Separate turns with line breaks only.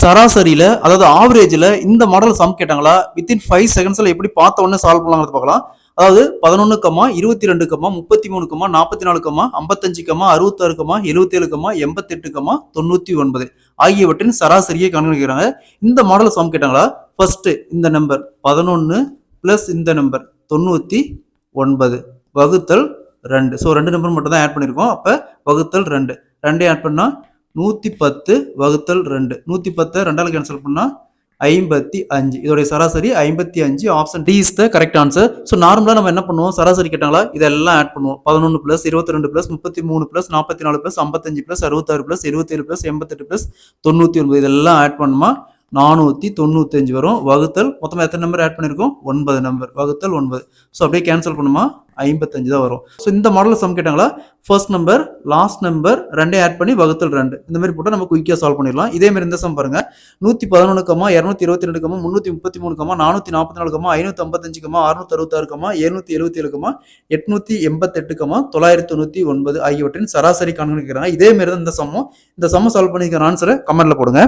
சராசரியில அதாவது ஆவரேஜ்ல இந்த model some கேட்டாங்களா வித்தின் 5 செகண்ட்ஸ்ல எப்படி பார்த்த உடனே சால்வ் பண்ணலாம்னு பார்க்கலாம். அதாவது 11, 22, 33, 44, 55, 66, 77, 88, 99 ஆகியவற்றின் சராசரியை கணக்கிடுறாங்க. இந்த மாடல் சம் கேட்டாங்களா ஃபர்ஸ்ட் இந்த நம்பர் 11 பிளஸ் இந்த நம்பர் 99 வகுத்தல் 2. ஸோ 2 நம்பர் மட்டும் தான் ஆட் பண்ணியிருக்கோம். அப்போ வகுத்தல் 2 2 ஆட் பண்ணா 110 வகுத்தல் 2 110 2ஆல் கேன்சல் பண்ணா 55. இதோடைய சராசரி 55. Option D is the correct answer. So நார்மலாக நம்ம என்ன பண்ணுவோம், சராசரி கேட்டாங்களா இதெல்லாம் ஆட் பண்ணுவோம். 11 plus 22 plus 33 plus 44 plus 55 plus 66 plus 77 plus 88 plus 99 இதெல்லாம் ஆட் பண்ணுமா 495 வரும். வகுத்தல் மொத்தமாக எத்தனை நம்பர் ஆட் பண்ணியிருக்கோம் 9 நம்பர் வகுத்தல் 9. ஸோ அப்படியே கேன்சல் பண்ணுமா 55 தான் வரும். ஸோ இந்த மாடலில் சம் கேட்டாங்களா first number last number 2 add பண்ணி வகுத்தல் 2 இந்த மாதிரி போட்டால் நம்ம குயிக்காக சால்வ் பண்ணிடலாம். இதே மாதிரி இந்த சம் பாருங்க 111, 222, 333, 444, 555, 666, 777, 888, 999 ஆகியவற்றின் சராசரி கணக்கிடுறாங்க. இதே மாதிரி தான் இந்த சம்மம் சால்வ் பண்ணிக்கிற ஆன்சரை கமெண்ட்ல போடுங்க.